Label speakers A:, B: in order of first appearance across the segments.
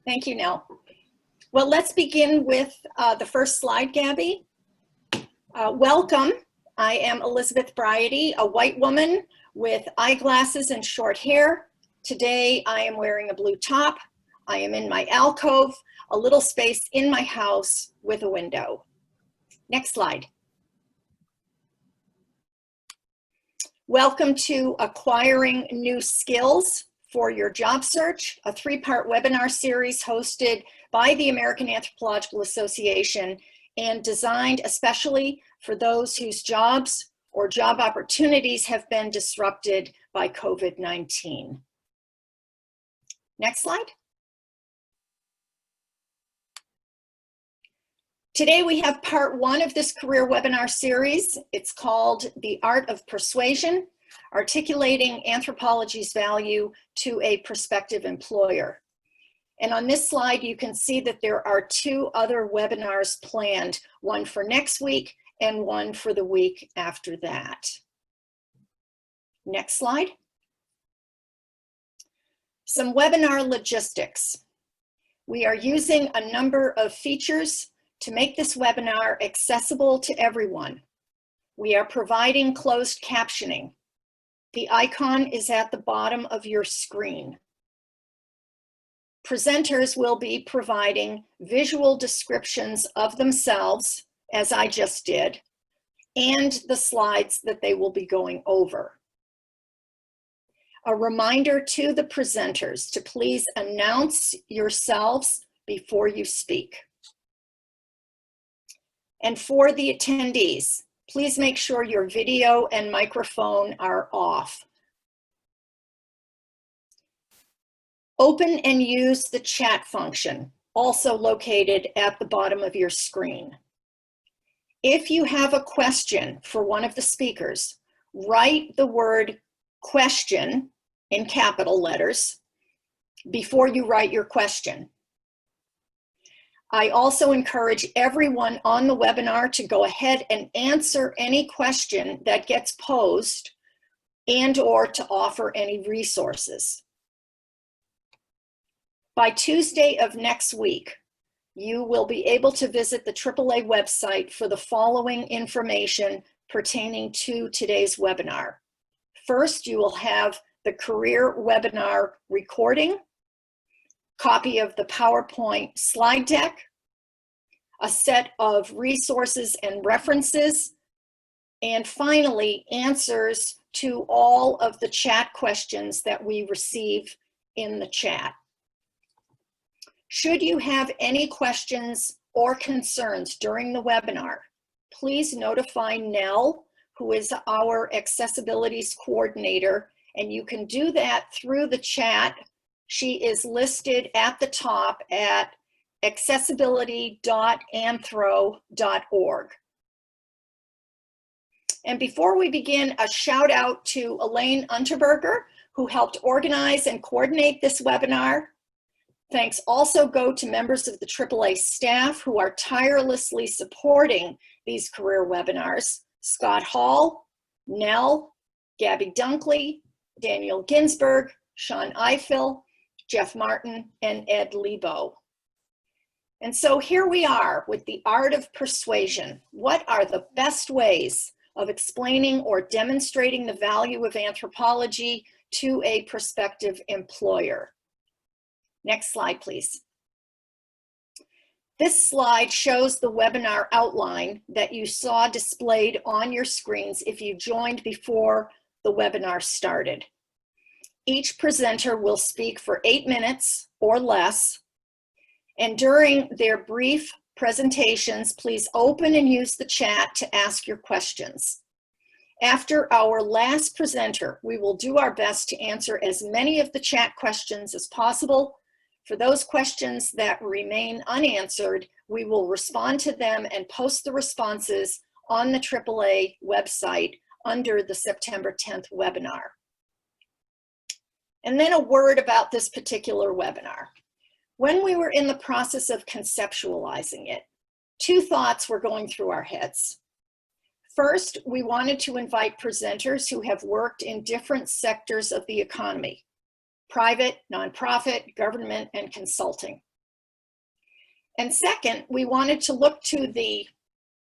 A: Thank you, Nell. Well, let's begin with the first slide, Gabby. Welcome. I am Elizabeth Briody, a white woman with eyeglasses and short hair. Today, I am wearing a blue top. I am in my alcove, a little space in my house with a window. Next slide. Welcome to Acquiring New Skills for Your Job Search, a three-part webinar series hosted by the American Anthropological Association and designed especially for those whose jobs or job opportunities have been disrupted by COVID-19. Next slide. Today we have part one of this career webinar series. It's called The Art of Persuasion, Articulating Anthropology's Value to a Prospective Employer. And on this slide, you can see that there are two other webinars planned, one for next week and one for the week after that. Next slide. Some webinar logistics. We are using a number of features to make this webinar accessible to everyone. We are providing closed captioning. The icon is at the bottom of your screen. Presenters will be providing visual descriptions of themselves, as I just did, and the slides that they will be going over. A reminder to the presenters to please announce yourselves before you speak. And for the attendees, please make sure your video and microphone are off. Open and use the chat function, also located at the bottom of your screen. If you have a question for one of the speakers, write the word question in capital letters before you write your question. I also encourage everyone on the webinar to go ahead and answer any question that gets posed and/or to offer any resources. By Tuesday of next week, you will be able to visit the AAA website for the following information pertaining to today's webinar. First, you will have the career webinar recording, copy of the PowerPoint slide deck, a set of resources and references, and finally, answers to all of the chat questions that we receive in the chat. Should you have any questions or concerns during the webinar, please notify Nell, who is our accessibilities coordinator, and you can do that through the chat. She is listed at the top at accessibility.anthro.org. And before we begin, a shout out to Alayne Unterberger, who helped organize and coordinate this webinar. Thanks also go to members of the AAA staff who are tirelessly supporting these career webinars: Scott Hall, Nell, Gabby Dunkley, Daniel Ginsberg, Sean Eiffel, Jeff Martin, and Ed Lebo. And so here we are with the art of persuasion. What are the best ways of explaining or demonstrating the value of anthropology to a prospective employer? Next slide, please. This slide shows the webinar outline that you saw displayed on your screens if you joined before the webinar started. Each presenter will speak for 8 minutes or less, and during their brief presentations, please open and use the chat to ask your questions. After our last presenter, we will do our best to answer as many of the chat questions as possible. For those questions that remain unanswered, we will respond to them and post the responses on the AAA website under the September 10th webinar. And then a word about this particular webinar. When we were in the process of conceptualizing it, two thoughts were going through our heads. First, we wanted to invite presenters who have worked in different sectors of the economy: private, nonprofit, government, and consulting. And second, we wanted to look to the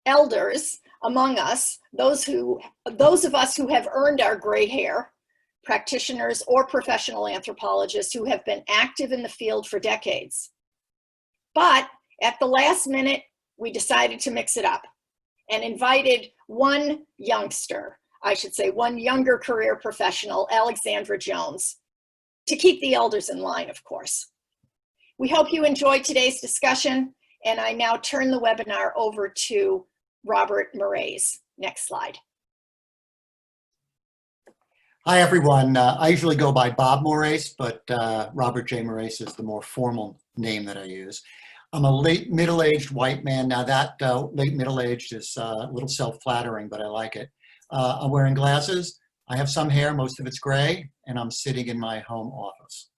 A: elders among us, those of us who have earned our gray hair, practitioners or professional anthropologists who have been active in the field for decades. But at the last minute, we decided to mix it up and invited one youngster, I should say one younger career professional, Alexandra Jones, to keep the elders in line, of course. We hope you enjoyed today's discussion, and I now turn the webinar over to Robert Morais. Next slide.
B: Hi, everyone. I usually go by Bob Morais, but Robert J. Morais is the more formal name that I use. I'm a late middle-aged white man. Now that late middle-aged is a little self-flattering, but I like it. I'm wearing glasses. I have some hair, most of it's gray, and I'm sitting in my home office.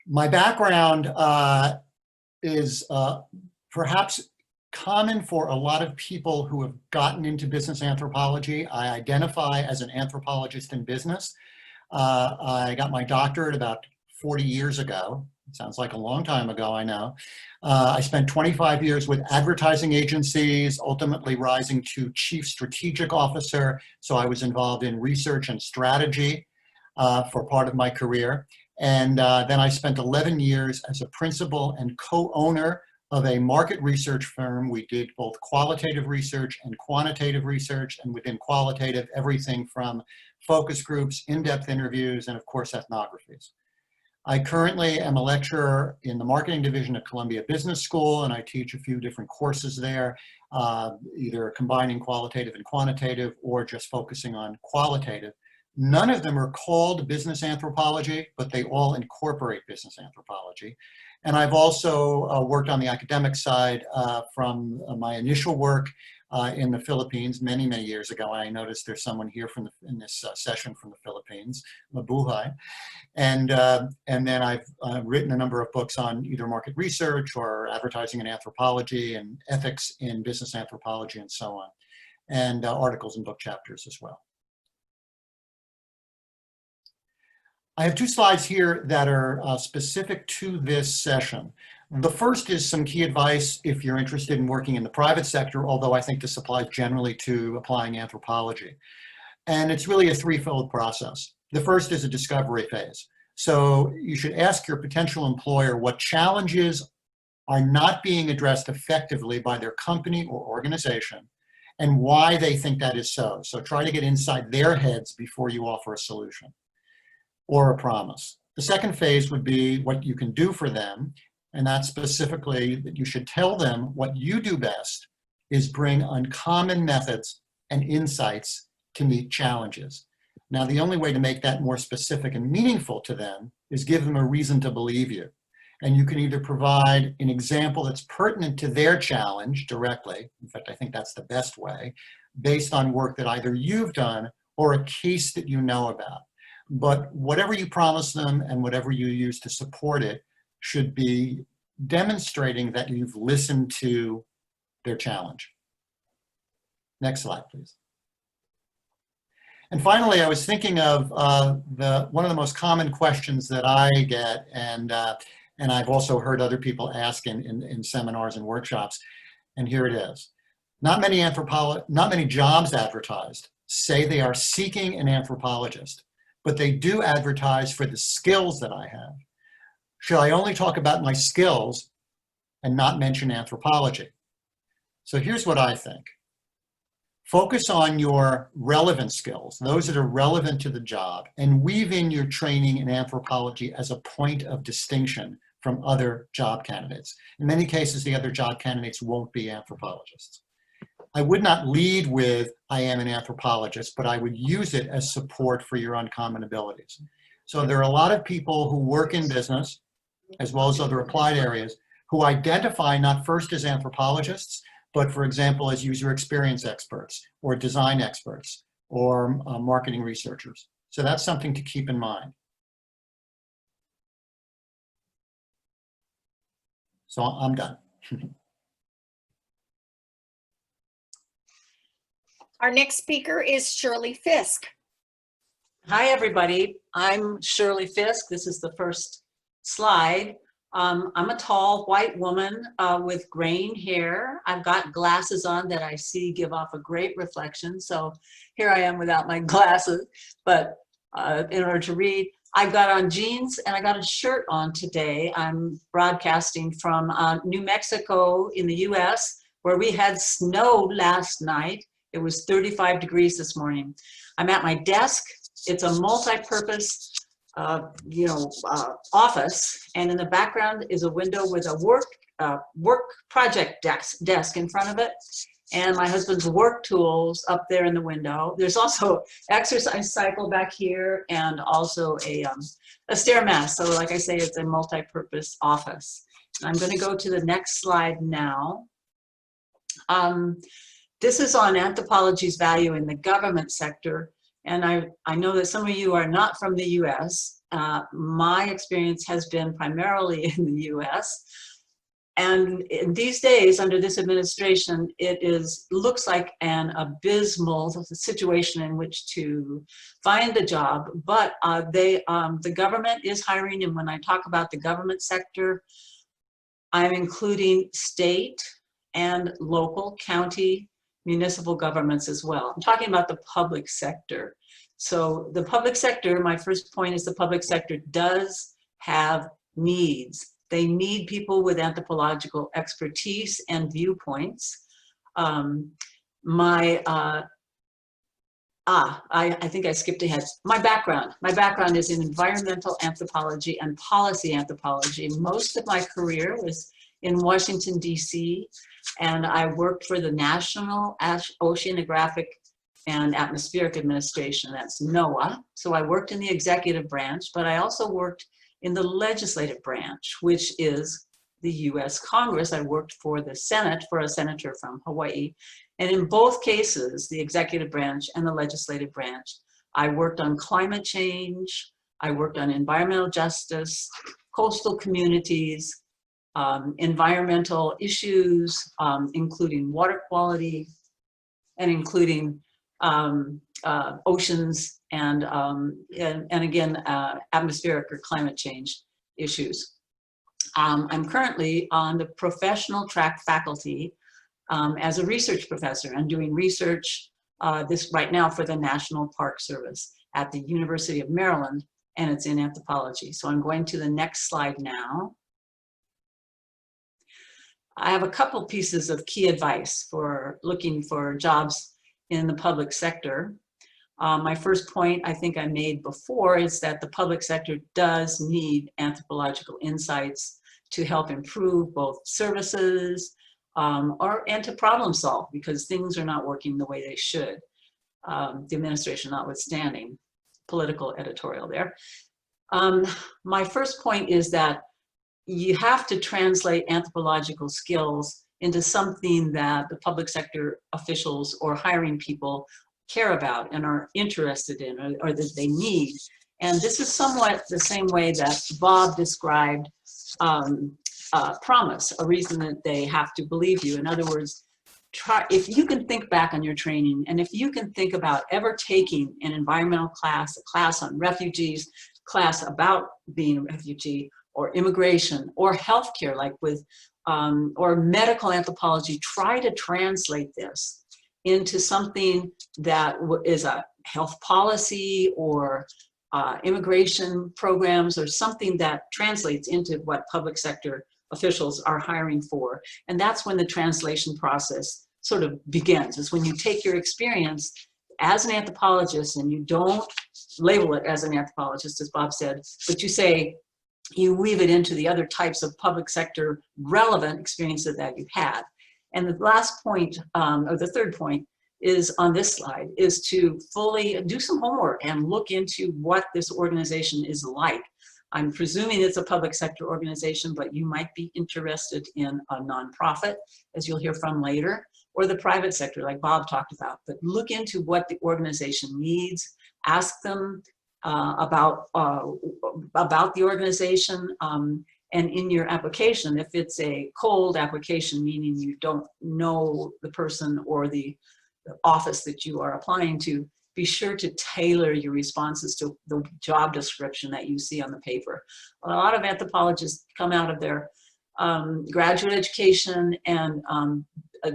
B: My background is perhaps common for a lot of people who have gotten into business anthropology. I identify as an anthropologist in business. I got my doctorate about 40 years ago. It sounds like a long time ago, I know. I spent 25 years with advertising agencies, ultimately rising to chief strategic officer. So I was involved in research and strategy for part of my career. And then I spent 11 years as a principal and co-owner of a market research firm. We did both qualitative research and quantitative research, and within qualitative, everything from focus groups, in-depth interviews, and of course, ethnographies. I currently am a lecturer in the marketing division at Columbia Business School, and I teach a few different courses there, either combining qualitative and quantitative or just focusing on qualitative. None of them are called business anthropology, but they all incorporate business anthropology. And I've also worked on the academic side from my initial work in the Philippines many, many years ago. And I noticed there's someone here from in this session from the Philippines, Mabuhay. And then I've written a number of books on either market research or advertising and anthropology and ethics in business anthropology and so on, and articles and book chapters as well. I have two slides here that are specific to this session. The first is some key advice if you're interested in working in the private sector, although I think this applies generally to applying anthropology. And it's really a threefold process. The first is a discovery phase. So you should ask your potential employer what challenges are not being addressed effectively by their company or organization and why they think that is so. So try to get inside their heads before you offer a solution or a promise. The second phase would be what you can do for them, and that's specifically that you should tell them what you do best is bring uncommon methods and insights to meet challenges. Now, the only way to make that more specific and meaningful to them is give them a reason to believe you. And you can either provide an example that's pertinent to their challenge directly, in fact, I think that's the best way, based on work that either you've done or a case that you know about. But whatever you promise them and whatever you use to support it should be demonstrating that you've listened to their challenge. Next slide, please. And finally, I was thinking of one of the most common questions that I get, and I've also heard other people ask in seminars and workshops, and here it is. Not many jobs advertised say they are seeking an anthropologist, but they do advertise for the skills that I have. Should I only talk about my skills and not mention anthropology? So here's what I think. Focus on your relevant skills, those that are relevant to the job, and weave in your training in anthropology as a point of distinction from other job candidates. In many cases, the other job candidates won't be anthropologists. I would not lead with, I am an anthropologist, but I would use it as support for your uncommon abilities. So there are a lot of people who work in business, as well as other applied areas, who identify not first as anthropologists, but for example, as user experience experts, or design experts, or marketing researchers. So that's something to keep in mind. So I'm done.
A: Our next speaker is Shirley Fiske.
C: Hi, everybody. I'm Shirley Fiske. This is the first slide. I'm a tall white woman with graying hair. I've got glasses on that I see give off a great reflection. So here I am without my glasses, but in order to read, I've got on jeans and I got a shirt on today. I'm broadcasting from New Mexico in the US, where we had snow last night. It was 35 degrees this morning. I'm at my desk. It's a multi-purpose office, and in the background is a window with a work project desk in front of it, and my husband's work tools up there in the window. There's also exercise cycle back here, and also a stairmaster. So like I say, it's a multi-purpose office. I'm going to go to the next slide now. This is on anthropology's value in the government sector. And I know that some of you are not from the US. My experience has been primarily in the US. And in these days, under this administration, looks like an abysmal situation in which to find a job. But the government is hiring. And when I talk about the government sector, I'm including state and local, county, municipal governments as well. I'm talking about the public sector. So the public sector, my first point is the public sector does have needs. They need people with anthropological expertise and viewpoints. I think I skipped ahead. My background is in environmental anthropology and policy anthropology. Most of my career was in Washington, DC, and I worked for the National Oceanographic and Atmospheric Administration, that's NOAA. So I worked in the executive branch, but I also worked in the legislative branch, which is the US Congress. I worked for the Senate, for a senator from Hawaii. And in both cases, the executive branch and the legislative branch, I worked on climate change, I worked on environmental justice, coastal communities, environmental issues, including water quality, and including oceans and again, atmospheric or climate change issues. I'm currently on the professional track faculty as a research professor. I'm doing research right now for the National Park Service at the University of Maryland, and it's in anthropology. So I'm going to the next slide now. I have a couple pieces of key advice for looking for jobs in the public sector. My first point I think I made before is that the public sector does need anthropological insights to help improve both services and to problem solve, because things are not working the way they should. The administration notwithstanding, political editorial there. My first point is that you have to translate anthropological skills into something that the public sector officials or hiring people care about and are interested in, or that they need. And this is somewhat the same way that Bob described promise, a reason that they have to believe you. In other words, if you can think back on your training, and if you can think about ever taking an environmental class, a class on refugees, class about being a refugee, or immigration, or healthcare, like with, or medical anthropology, try to translate this into something that is a health policy or immigration programs, or something that translates into what public sector officials are hiring for. And that's when the translation process sort of begins, is when you take your experience as an anthropologist, and you don't label it as an anthropologist, as Bob said, but you say, you weave it into the other types of public sector relevant experiences that you've had. And the last point, or the third point, is on this slide, is to fully do some homework and look into what this organization is like. I'm presuming it's a public sector organization, but you might be interested in a nonprofit, as you'll hear from later, or the private sector, like Bob talked about. But look into what the organization needs, ask them about the organization, and in your application, if it's a cold application, meaning you don't know the person or the office that you are applying to, be sure to tailor your responses to the job description that you see on the paper. A lot of anthropologists come out of their graduate education and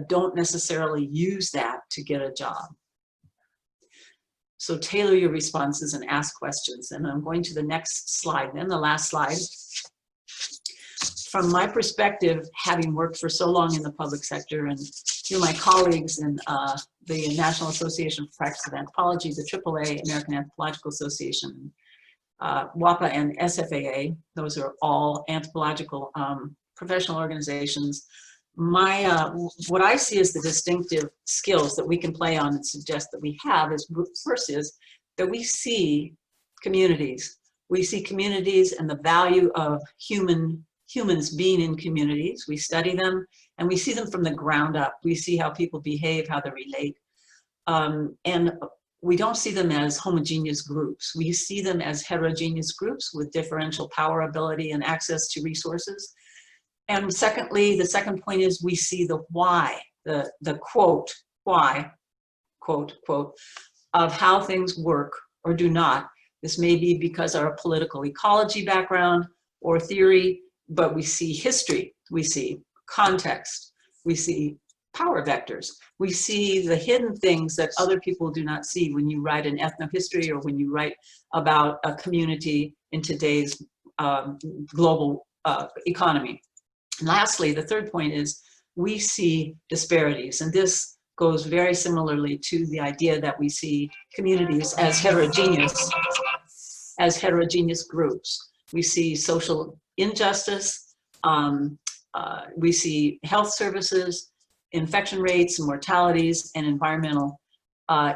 C: don't necessarily use that to get a job. So tailor your responses and ask questions. And I'm going to the next slide then, the last slide. From my perspective, having worked for so long in the public sector and through my colleagues in the National Association for Practice of Anthropology, the AAA, American Anthropological Association, WAPA and SFAA, those are all anthropological professional organizations. What I see as the distinctive skills that we can play on and suggest that we have is, first is that we see communities. We see communities and the value of humans being in communities. We study them and we see them from the ground up. We see how people behave, how they relate. And we don't see them as homogeneous groups. We see them as heterogeneous groups with differential power, ability, and access to resources. And secondly, the second point is we see the why, the quote, why, quote, of how things work or do not. This may be because of our political ecology background or theory, but we see history, we see context, we see power vectors. We see the hidden things that other people do not see when you write an ethnohistory or when you write about a community in today's global economy. And lastly, the third point is we see disparities, and this goes very similarly to the idea that we see communities as heterogeneous groups. We see social injustice, we see health services, infection rates and mortalities, and environmental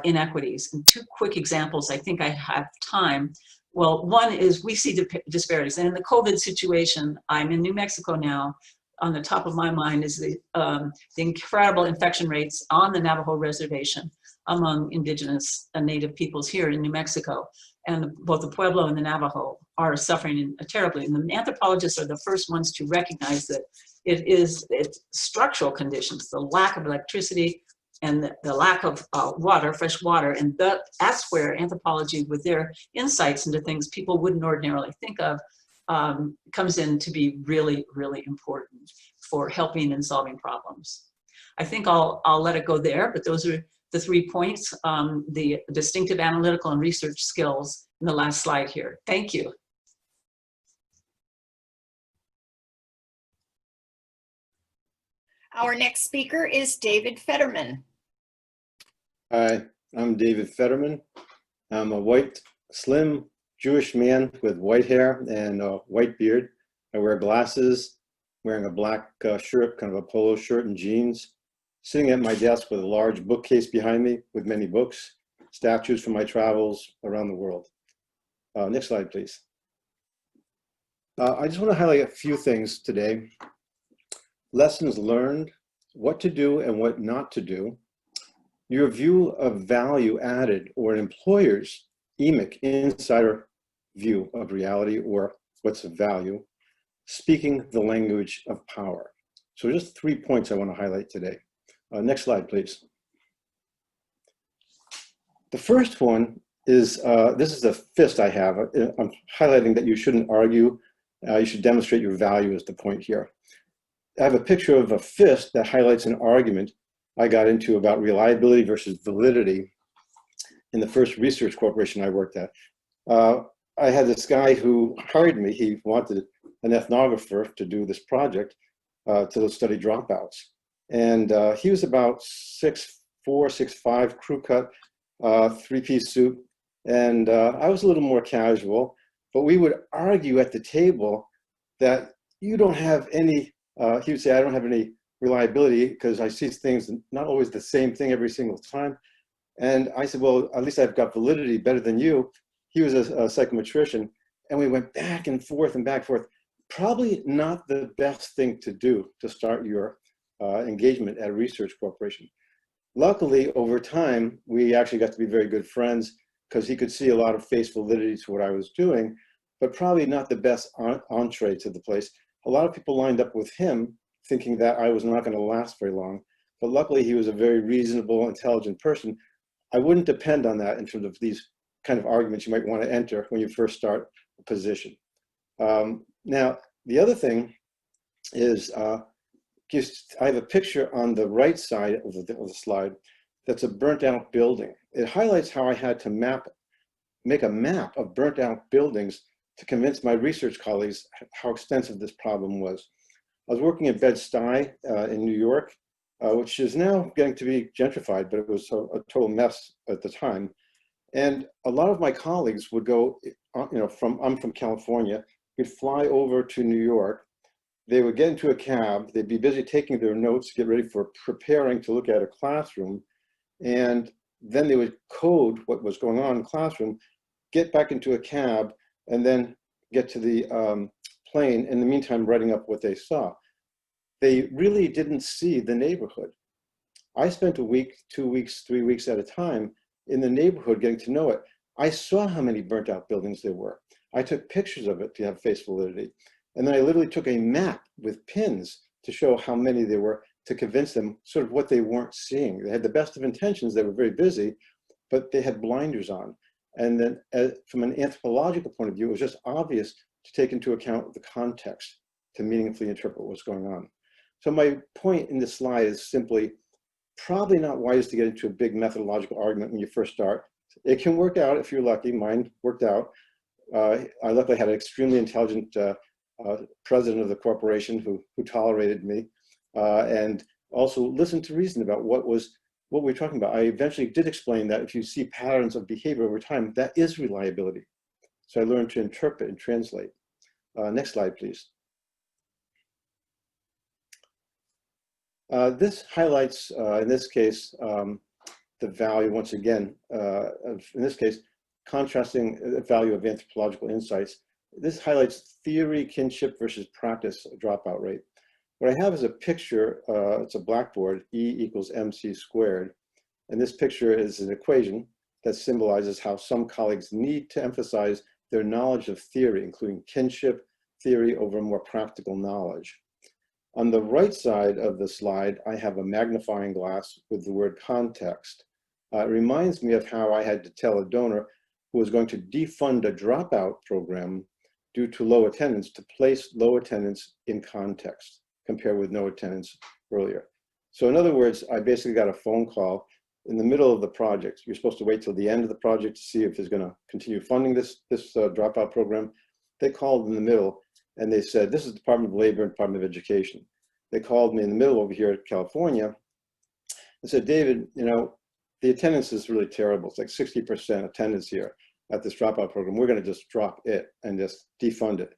C: inequities. And two quick examples, I think I have time. Well, one is we see disparities. And in the COVID situation, I'm in New Mexico now. On the top of my mind is the incredible infection rates on the Navajo reservation among indigenous and native peoples here in New Mexico. And both the Pueblo and the Navajo are suffering terribly. And the anthropologists are the first ones to recognize that it's structural conditions, the lack of electricity and the lack of water, fresh water. And that's where anthropology, with their insights into things people wouldn't ordinarily think of, comes in to be really, really important for helping and solving problems. I think I'll let it go there, but those are the 3 points, the distinctive analytical and research skills in the last slide here. Thank you.
A: Our next speaker is David Fetterman.
D: Hi, I'm David Fetterman. I'm a white, slim Jewish man with white hair and a white beard. I wear glasses, wearing a black shirt, kind of a polo shirt and jeans, sitting at my desk with a large bookcase behind me with many books, statues from my travels around the world. Next slide, please. I just want to highlight a few things today. Lessons learned, what to do and what not to do, your view of value added, or an employer's emic, insider view of reality or what's of value, speaking the language of power. So just 3 points I want to highlight today. Next slide, please. The first one is, this is a fist I have. I'm highlighting that you shouldn't argue. You should demonstrate your value is the point here. I have a picture of a fist that highlights an argument I got into about reliability versus validity in the first research corporation I worked at. I had this guy who hired me. He wanted an ethnographer to do this project to study dropouts. And he was about 6'4", 6'5", crew cut, 3-piece suit. And I was a little more casual, but we would argue at the table that you don't have any, he would say, I don't have any reliability because I see things not always the same thing every single time. And I said, well, at least I've got validity better than you. He was a psychometrician, and we went back and forth and back and forth. Probably not the best thing to do to start your engagement at a research corporation. Luckily, over time, we actually got to be very good friends because he could see a lot of face validity to what I was doing, but probably not the best entree to the place. A lot of people lined up with him thinking that I was not going to last very long, but luckily he was a very reasonable, intelligent person. I wouldn't depend on that in terms of these kind of arguments you might want to enter when you first start a position. Now, the other thing is, I have a picture on the right side of the slide that's a burnt out building. It highlights how I had to make a map of burnt out buildings to convince my research colleagues how extensive this problem was. I was working at Bed-Stuy in New York, which is now getting to be gentrified, but it was a total mess at the time. And a lot of my colleagues would go, I'm from California, we'd fly over to New York. They would get into a cab, they'd be busy taking their notes, get ready for preparing to look at a classroom. And then they would code what was going on in the classroom, get back into a cab, and then get to the plane, in the meantime, writing up what they saw. They really didn't see the neighborhood. I spent a week, 2 weeks, 3 weeks at a time in the neighborhood getting to know it. I saw how many burnt out buildings there were. I took pictures of it to have face validity. And then I literally took a map with pins to show how many there were, to convince them sort of what they weren't seeing. They had the best of intentions, they were very busy, but they had blinders on. And then from an anthropological point of view, it was just obvious to take into account the context to meaningfully interpret what's going on. So my point in this slide is simply, probably not wise to get into a big methodological argument when you first start. It can work out if you're lucky. Mine worked out. I luckily had an extremely intelligent president of the corporation who tolerated me, and also listened to reason about what we're talking about. I eventually did explain that if you see patterns of behavior over time, that is reliability. So I learned to interpret and translate. Next slide, please. This highlights, in this case, the value, once again, in this case, contrasting the value of anthropological insights. This highlights theory, kinship versus practice dropout rate. What I have is a picture, it's a blackboard, E equals MC squared. And this picture is an equation that symbolizes how some colleagues need to emphasize their knowledge of theory, including kinship theory over more practical knowledge. On the right side of the slide, I have a magnifying glass with the word context. It reminds me of how I had to tell a donor who was going to defund a dropout program due to low attendance to place low attendance in context, compared with no attendance earlier. So in other words, I basically got a phone call in the middle of the project. You're supposed to wait till the end of the project to see if it's going to continue funding this dropout program. They called in the middle and they said, this is the Department of Labor and Department of Education. They called me in the middle over here at California and said, David, the attendance is really terrible. It's like 60% attendance here at this dropout program. We're going to just drop it and just defund it.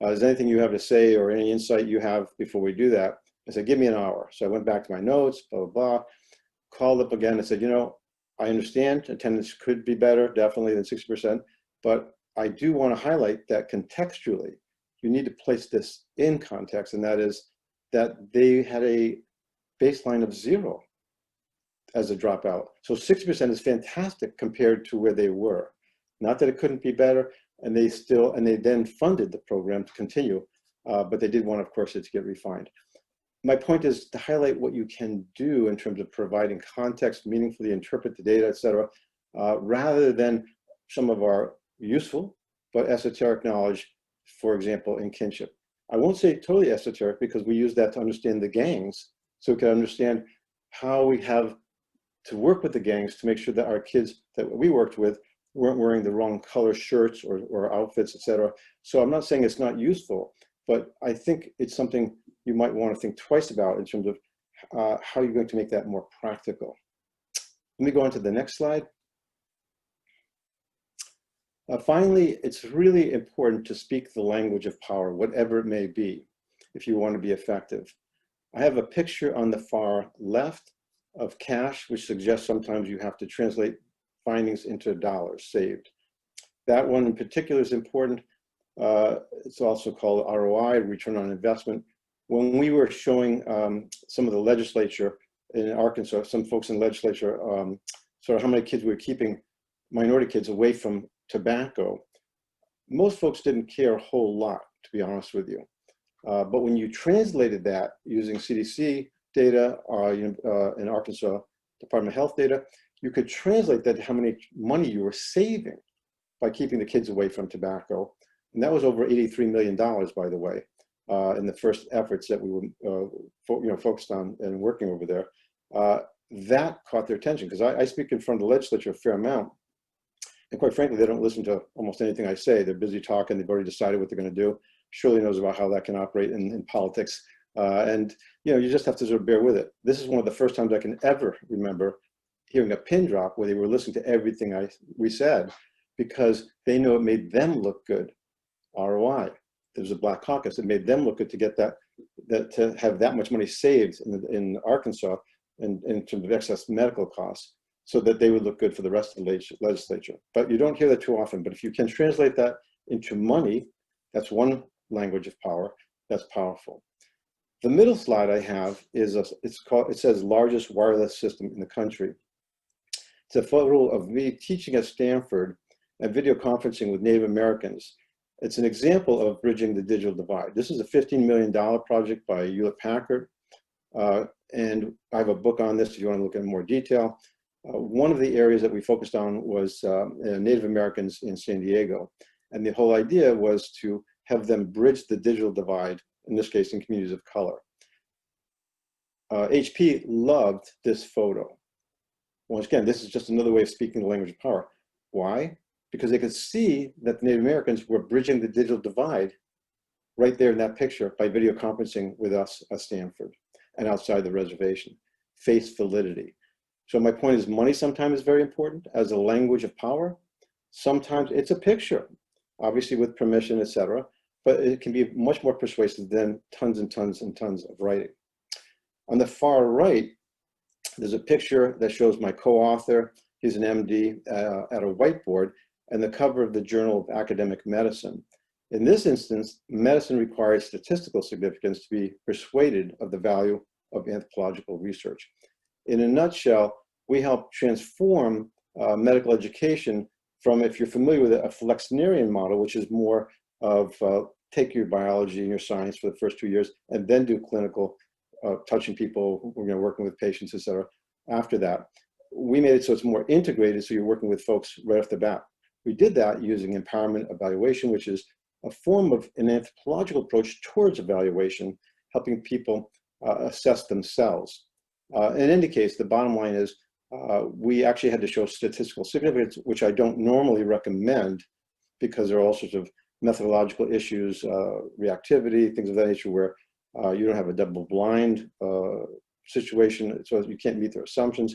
D: Is there anything you have to say or any insight you have before we do that? I said, give me an hour. So I went back to my notes, blah, blah, blah, called up again and said, I understand attendance could be better, definitely, than 60%, but I do want to highlight that contextually, you need to place this in context, and that is that they had a baseline of 0 as a dropout. So 60% is fantastic compared to where they were. Not that it couldn't be better, and they then funded the program to continue, but they did want, of course, it to get refined. My point is to highlight what you can do in terms of providing context, meaningfully interpret the data, et cetera, rather than some of our useful but esoteric knowledge, for example, in kinship. I won't say totally esoteric because we use that to understand the gangs, so we can understand how we have to work with the gangs to make sure that our kids that we worked with weren't wearing the wrong color shirts or outfits, et cetera. So I'm not saying it's not useful, but I think it's something you might want to think twice about in terms of how you're going to make that more practical. Let me go on to the next slide. Finally, it's really important to speak the language of power, whatever it may be, if you want to be effective. I have a picture on the far left of cash, which suggests sometimes you have to translate findings into dollars saved. That one in particular is important. It's also called ROI, return on investment. When we were showing some of the legislature in Arkansas, some folks in the legislature, sort of how many kids we were keeping, minority kids, away from tobacco, most folks didn't care a whole lot, to be honest with you. But when you translated that using CDC data in Arkansas Department of Health data, you could translate that to how much money you were saving by keeping the kids away from tobacco. And that was over $83 million, by the way, in the first efforts that we were focused on and working over there. That caught their attention, because I speak in front of the legislature a fair amount. And quite frankly, they don't listen to almost anything I say. They're busy talking. They've already decided what they're going to do. Shirley knows about how that can operate in politics. And you just have to sort of bear with it. This is one of the first times I can ever remember hearing a pin drop where they were listening to everything we said, because they know it made them look good. ROI. There's a Black Caucus. It made them look good to get that to have that much money saved in Arkansas in terms of excess medical costs, so that they would look good for the rest of the legislature. But you don't hear that too often. But if you can translate that into money, that's one language of power. That's powerful. The middle slide I have is it says largest wireless system in the country. It's a photo of me teaching at Stanford and video conferencing with Native Americans. It's an example of bridging the digital divide. This is a $15 million project by Hewlett Packard. And I have a book on this if you want to look in more detail. One of the areas that we focused on was Native Americans in San Diego. And the whole idea was to have them bridge the digital divide, in this case in communities of color. HP loved this photo. Once again, this is just another way of speaking the language of power. Why? Because they could see that the Native Americans were bridging the digital divide right there in that picture by video conferencing with us at Stanford and outside the reservation. Face validity. So my point is, money sometimes is very important as a language of power. Sometimes it's a picture, obviously with permission, etc., but it can be much more persuasive than tons and tons and tons of writing. On the far right, there's a picture that shows my co-author. He's an MD at a whiteboard, and the cover of the Journal of Academic Medicine. In this instance, medicine requires statistical significance to be persuaded of the value of anthropological research. In a nutshell, we help transform medical education from, if you're familiar with it, a Flexnerian model, which is more of take your biology and your science for the first 2 years and then do clinical, touching people, working with patients, et cetera. After that, we made it so it's more integrated, so you're working with folks right off the bat. We did that using empowerment evaluation, which is a form of an anthropological approach towards evaluation, helping people assess themselves. In any case, the bottom line is we actually had to show statistical significance, which I don't normally recommend because there are all sorts of methodological issues, reactivity, things of that nature, where you don't have a double-blind situation, so you can't meet their assumptions.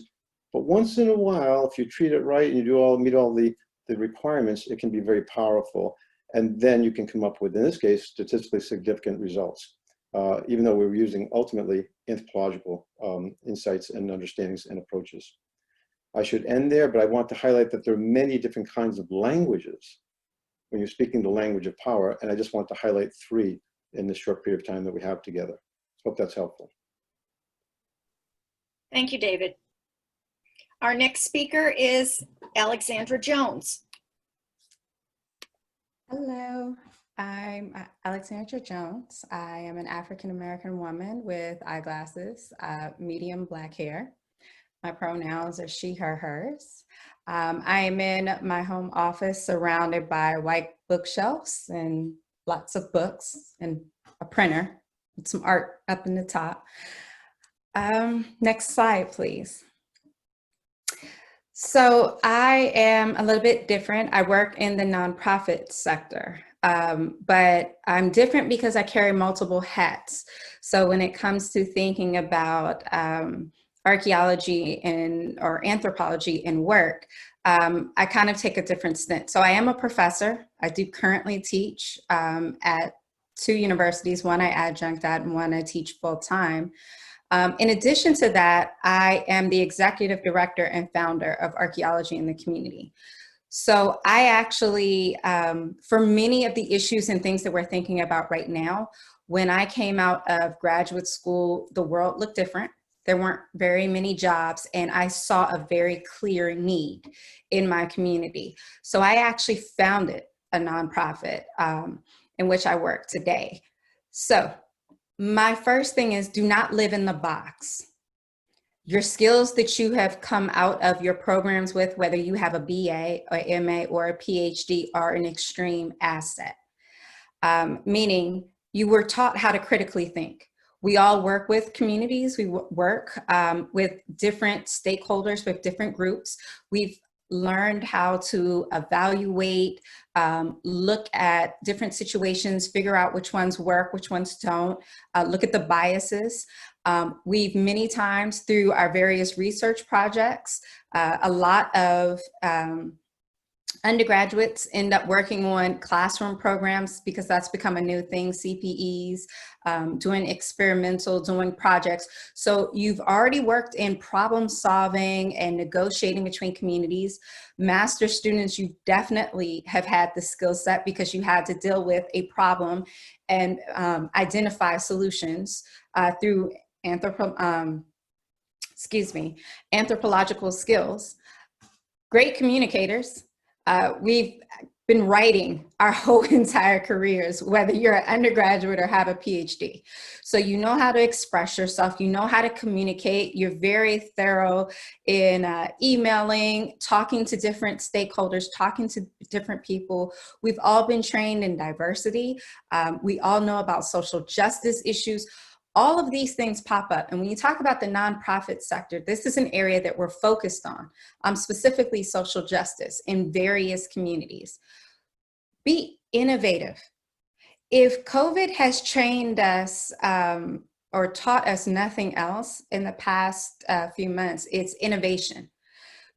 D: But once in a while, if you treat it right and you meet all the requirements, it can be very powerful. And then you can come up with, in this case, statistically significant results, even though we were using ultimately anthropological insights and understandings and approaches. I should end there, but I want to highlight that there are many different kinds of languages when you're speaking the language of power, and I just want to highlight 3 in this short period of time that we have together. Hope that's helpful.
A: Thank you, David. Our next speaker is Alexandra Jones.
E: Hello, I'm Alexandra Jones. I am an African-American woman with eyeglasses, medium black hair. My pronouns are she, her, hers. I am in my home office surrounded by white bookshelves and lots of books and a printer with some art up in the top. Next slide, please. So I am a little bit different. I work in the nonprofit sector, but I'm different because I carry multiple hats. So when it comes to thinking about archaeology or anthropology in work, I kind of take a different stint. So I am a professor. I do currently teach at 2 universities, one I adjunct at and one I teach full time. In addition to that, I am the executive director and founder of Archaeology in the Community. So I actually, for many of the issues and things that we're thinking about right now, when I came out of graduate school, the world looked different. There weren't very many jobs, and I saw a very clear need in my community. So I actually founded a nonprofit in which I work today. So my first thing is, do not live in the box. your skills that you have come out of your programs with, whether you have a BA or MA or a PhD, are an extreme asset. Meaning you were taught how to critically think. We all work with communities. We work with different stakeholders, with different groups. We've learned how to evaluate, look at different situations, figure out which ones work, which ones don't, look at the biases. We've many times through our various research projects, a lot of undergraduates end up working on classroom programs because that's become a new thing, CPEs, doing experimental, doing projects. So you've already worked in problem solving and negotiating between communities. Master's students, you definitely have had the skill set because you had to deal with a problem and identify solutions through anthropological skills. Great communicators. We've been writing our whole entire careers, whether you're an undergraduate or have a PhD. So you know how to express yourself, you know how to communicate, you're very thorough in emailing, talking to different stakeholders, talking to different people. We've all been trained in diversity. We all know about social justice issues. All of these things pop up. And when you talk about the nonprofit sector, this is an area that we're focused on, specifically social justice in various communities. Be innovative. If COVID has trained us or taught us nothing else in the past few months, it's innovation.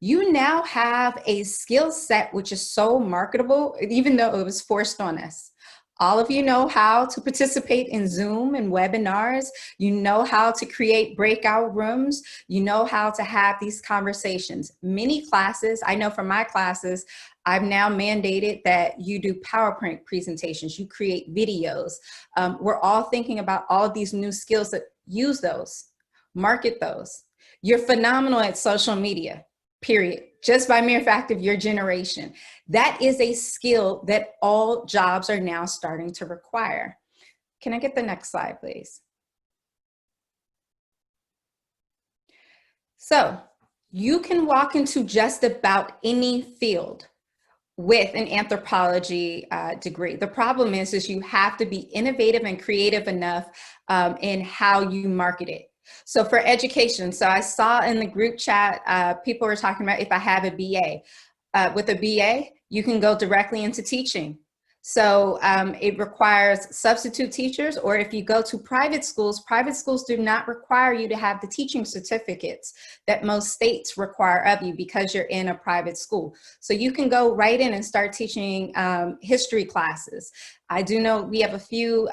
E: You now have a skill set which is so marketable, even though it was forced on us. All of you know how to participate in Zoom and webinars. You know how to create breakout rooms. You know how to have these conversations. Many classes, I know from my classes, I've now mandated that you do PowerPoint presentations, you create videos. We're all thinking about all of these new skills that use those, market those. You're phenomenal at social media, period. Just by mere fact of your generation. That is a skill that all jobs are now starting to require. Can I get the next slide, please? So you can walk into just about any field with an anthropology degree. The problem is you have to be innovative and creative enough in how you market it. So for education, so I saw in the group chat, people were talking about if I have a BA. With a BA, you can go directly into teaching. So it requires substitute teachers, or if you go to private schools do not require you to have the teaching certificates that most states require of you because you're in a private school. So you can go right in and start teaching history classes. I do know we have a few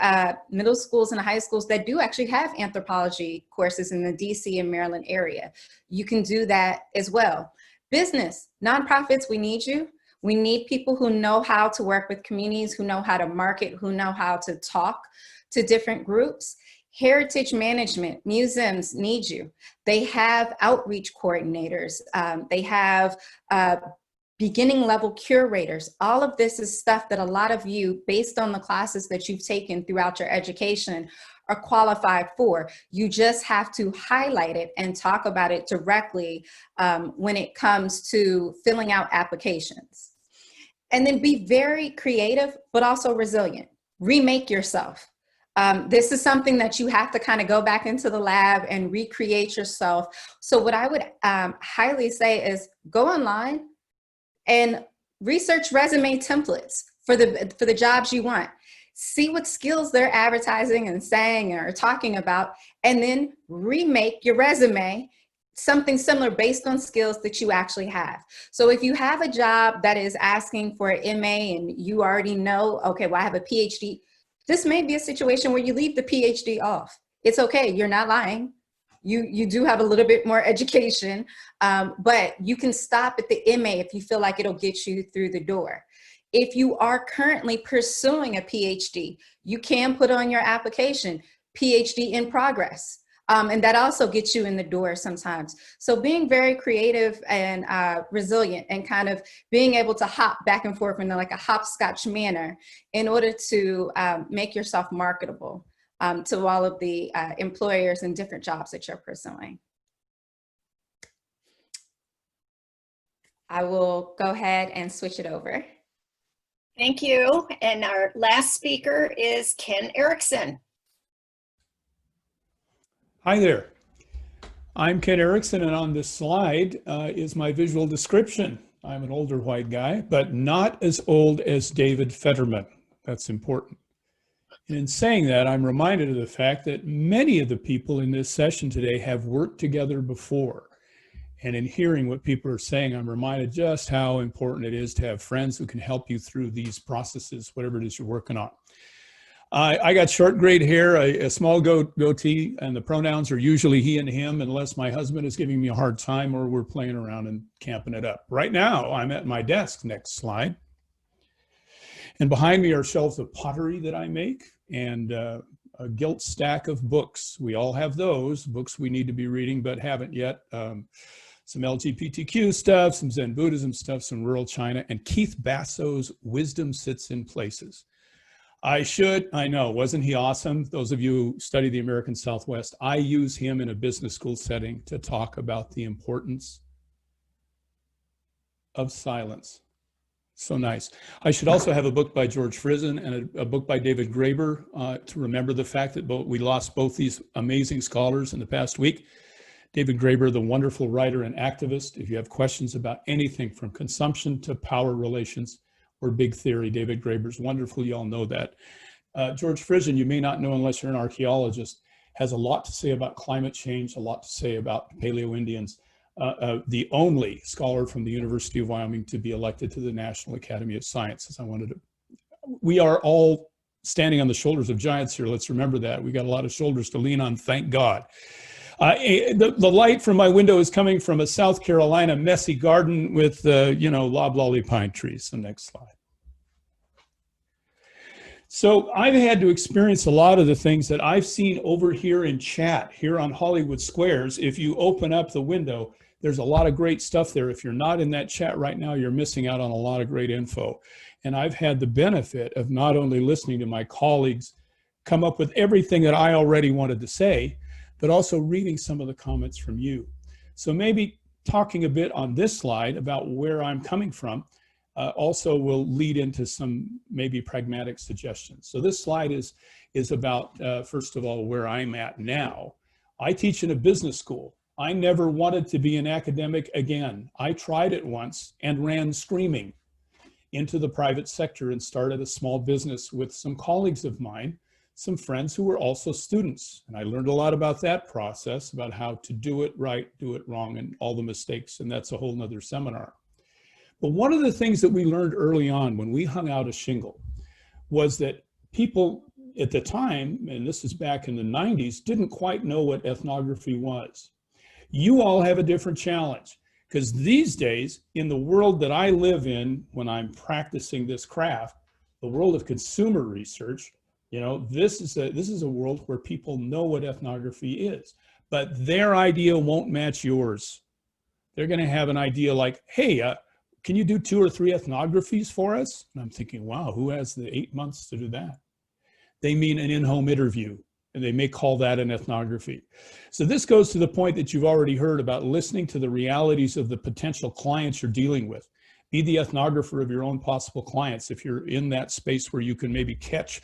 E: middle schools and high schools that do actually have anthropology courses in the DC and Maryland area. You can do that as well. Business, nonprofits, we need you. We need people who know how to work with communities, who know how to market, who know how to talk to different groups. Heritage management, museums need you. They have outreach coordinators. They have beginning level curators. All of this is stuff that a lot of you, based on the classes that you've taken throughout your education, are qualified for. You just have to highlight it and talk about it directly when it comes to filling out applications. And then be very creative, but also resilient. Remake yourself. This is something that you have to kind of go back into the lab and recreate yourself. So what I would highly say is go online and research resume templates for the jobs you want. See what skills they're advertising and saying or talking about, and then remake your resume something similar based on skills that you actually have. So if you have a job that is asking for an MA and you already know, okay, well, I have a PhD, this may be a situation where you leave the PhD off. It's okay, you're not lying. You do have a little bit more education, but you can stop at the MA if you feel like it'll get you through the door. If you are currently pursuing a PhD, you can put on your application, PhD in progress. And that also gets you in the door sometimes. So being very creative and resilient and kind of being able to hop back and forth in like a hopscotch manner in order to make yourself marketable to all of the employers and different jobs that you're pursuing. I will go ahead and switch it over.
A: Thank you. And our last speaker is Ken Erickson.
F: Hi there. I'm Ken Erickson, and on this slide is my visual description. I'm an older white guy, but not as old as David Fetterman. That's important. And in saying that, I'm reminded of the fact that many of the people in this session today have worked together before. And in hearing what people are saying, I'm reminded just how important it is to have friends who can help you through these processes, whatever it is you're working on. I got short gray hair, a small goatee, and the pronouns are usually he and him, unless my husband is giving me a hard time or we're playing around and camping it up. Right now, I'm at my desk. Next slide. And behind me are shelves of pottery that I make and a gilt stack of books. We all have those, books we need to be reading but haven't yet. Some LGBTQ stuff, some Zen Buddhism stuff, some rural China, and Keith Basso's Wisdom Sits in Places. I know, wasn't he awesome? Those of you who study the American Southwest, I use him in a business school setting to talk about the importance of silence. So nice. I should also have a book by George Friesen and a book by David Graeber to remember the fact that we lost both these amazing scholars in the past week. David Graeber, the wonderful writer and activist. If you have questions about anything from consumption to power relations, or big theory, David Graeber's wonderful, you all know that. George Friesen, you may not know unless you're an archaeologist, has a lot to say about climate change, a lot to say about Paleo-Indians. The only scholar from the University of Wyoming to be elected to the National Academy of Sciences. We are all standing on the shoulders of giants here, let's remember that. We got a lot of shoulders to lean on, thank God. The light from my window is coming from a South Carolina messy garden with, loblolly pine trees. The next slide. So I've had to experience a lot of the things that I've seen over here in chat, here on Hollywood Squares. If you open up the window, there's a lot of great stuff there. If you're not in that chat right now, you're missing out on a lot of great info. And I've had the benefit of not only listening to my colleagues come up with everything that I already wanted to say, but also reading some of the comments from you. So maybe talking a bit on this slide about where I'm coming from also will lead into some maybe pragmatic suggestions. So this slide is about, first of all, where I'm at now. I teach in a business school. I never wanted to be an academic again. I tried it once and ran screaming into the private sector and started a small business with some colleagues of mine, some friends who were also students. And I learned a lot about that process, about how to do it right, do it wrong, and all the mistakes. And that's a whole nother seminar. But one of the things that we learned early on when we hung out a shingle was that people at the time, and this is back in the 90s, didn't quite know what ethnography was. You all have a different challenge, because these days, in the world that I live in when I'm practicing this craft, the world of consumer research, this is a world where people know what ethnography is, but their idea won't match yours. They're going to have an idea like, hey, can you do 2 or 3 ethnographies for us? And I'm thinking, wow, who has the 8 months to do that? They mean an in-home interview, and they may call that an ethnography. So this goes to the point that you've already heard about listening to the realities of the potential clients you're dealing with. Be the ethnographer of your own possible clients if you're in that space where you can maybe catch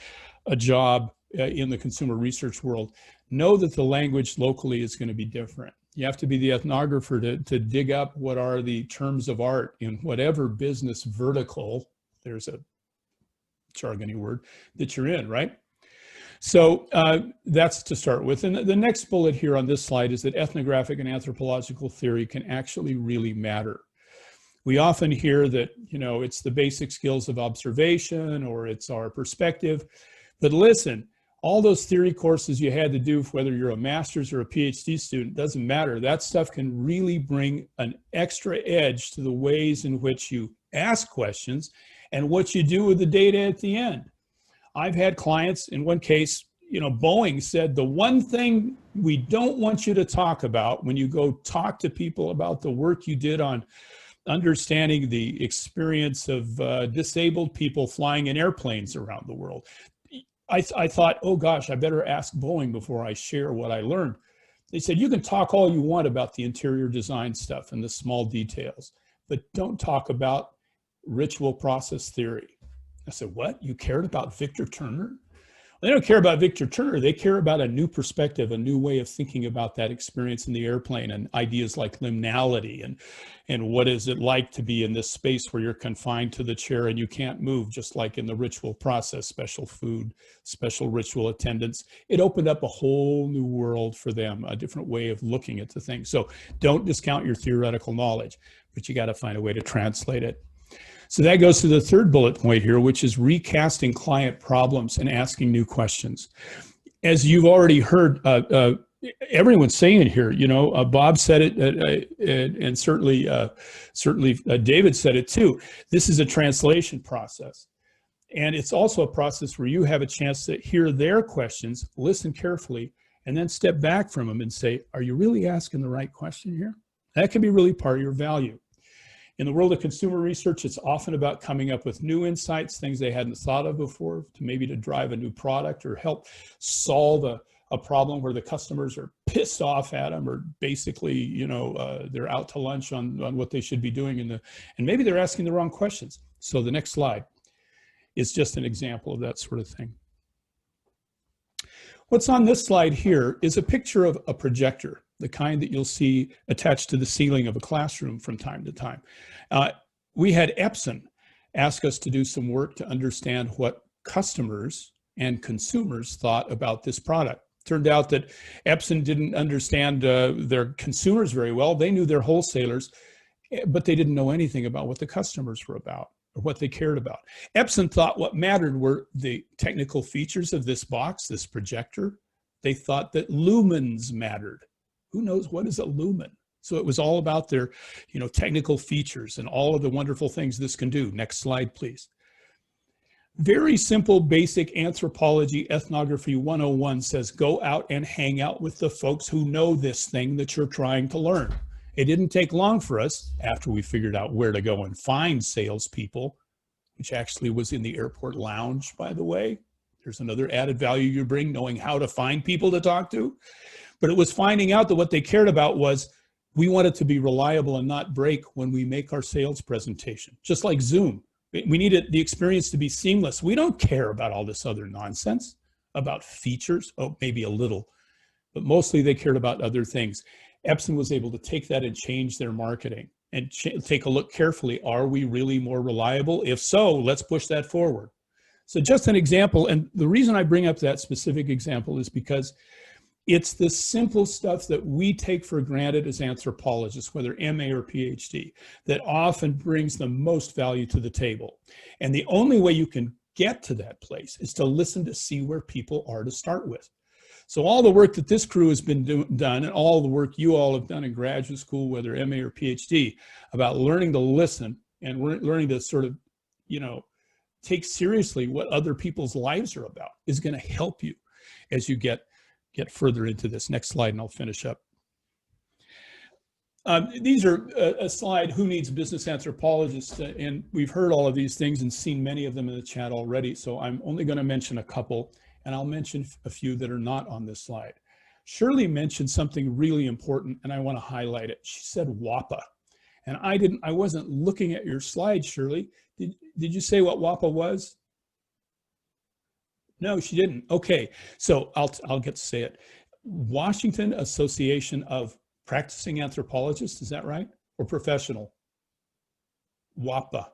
F: a job in the consumer research world. Know that the language locally is going to be different. You have to be the ethnographer to dig up what are the terms of art in whatever business vertical, there's a jargony word, that you're in, right? So that's to start with. And the next bullet here on this slide is that ethnographic and anthropological theory can actually really matter. We often hear that, it's the basic skills of observation or it's our perspective. But listen, all those theory courses you had to do, whether you're a master's or a PhD student, doesn't matter. That stuff can really bring an extra edge to the ways in which you ask questions and what you do with the data at the end. I've had clients, in one case, Boeing said, the one thing we don't want you to talk about when you go talk to people about the work you did on understanding the experience of disabled people flying in airplanes around the world. I thought, oh gosh, I better ask Boeing before I share what I learned. They said, you can talk all you want about the interior design stuff and the small details, but don't talk about ritual process theory. I said, what? You cared about Victor Turner? They don't care about Victor Turner. They care about a new perspective, a new way of thinking about that experience in the airplane, and ideas like liminality and what is it like to be in this space where you're confined to the chair and you can't move, just like in the ritual process, special food, special ritual attendance. It opened up a whole new world for them, a different way of looking at the thing. So don't discount your theoretical knowledge, but you got to find a way to translate it. So that goes to the third bullet point here, which is recasting client problems and asking new questions. As you've already heard, everyone's saying here, you know, Bob said it, and certainly David said it too. This is a translation process. And it's also a process where you have a chance to hear their questions, listen carefully, and then step back from them and say, are you really asking the right question here? That can be really part of your value. In the world of consumer research, it's often about coming up with new insights, things they hadn't thought of before, to maybe to drive a new product or help solve a problem where the customers are pissed off at them, or basically, you know, they're out to lunch on what they should be doing, and maybe they're asking the wrong questions. So the next slide is just an example of that sort of thing. What's on this slide here is a picture of a projector, the kind that you'll see attached to the ceiling of a classroom from time to time. We had Epson ask us to do some work to understand what customers and consumers thought about this product. Turned out that Epson didn't understand their consumers very well. They knew their wholesalers, but they didn't know anything about what the customers were about or what they cared about. Epson thought what mattered were the technical features of this box, this projector. They thought that lumens mattered. Who knows what is a lumen? So it was all about their, you know, technical features and all of the wonderful things this can do. Next slide, please. Very simple, basic anthropology, ethnography 101 says, go out and hang out with the folks who know this thing that you're trying to learn. It didn't take long for us, after we figured out where to go and find salespeople, which actually was in the airport lounge, by the way. There's another added value you bring, knowing how to find people to talk to. But it was finding out that what they cared about was, we want it to be reliable and not break when we make our sales presentation. Just like Zoom, we needed the experience to be seamless. We don't care about all this other nonsense, about features, oh, maybe a little, but mostly they cared about other things. Epson was able to take that and change their marketing and take a look carefully. Are we really more reliable? If so, let's push that forward. So just an example, and the reason I bring up that specific example is because it's the simple stuff that we take for granted as anthropologists, whether MA or PhD, that often brings the most value to the table. And the only way you can get to that place is to listen to see where people are to start with. So all the work that this crew has been done, and all the work you all have done in graduate school, whether MA or PhD, about learning to listen and learning to sort of, you know, take seriously what other people's lives are about, is going to help you as you get further into this. Next slide, and I'll finish up. These are a slide, who needs business anthropologists? And we've heard all of these things and seen many of them in the chat already. So I'm only going to mention a couple, and I'll mention a few that are not on this slide. Shirley mentioned something really important, and I want to highlight it. She said WAPA. And I wasn't looking at your slide, Shirley. Did you say what WAPA was? No, she didn't. Okay, so I'll get to say it. Washington Association of Practicing Anthropologists, is that right? Or professional? WAPA.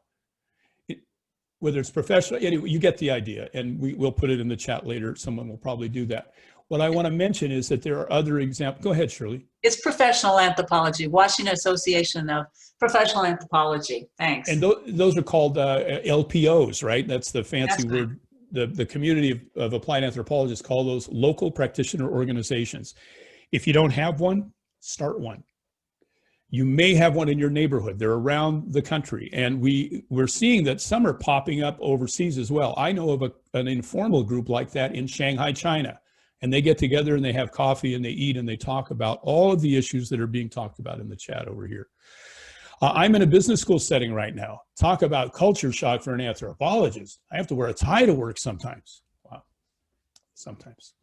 F: Whether it's professional, anyway, you get the idea, and we'll put it in the chat later. Someone will probably do that. What I want to mention is that there are other examples. Go ahead, Shirley.
C: It's professional anthropology, Washington Association of Professional Anthropology. Thanks.
F: And those are called LPOs, right? That's the fancy word. The community of applied anthropologists call those local practitioner organizations. If you don't have one, start one. You may have one in your neighborhood. They're around the country. And we're seeing that some are popping up overseas as well. I know of an informal group like that in Shanghai, China. And they get together and they have coffee and they eat and they talk about all of the issues that are being talked about in the chat over here. I'm in a business school setting right now. Talk about culture shock for an anthropologist. I have to wear a tie to work sometimes. Wow, sometimes.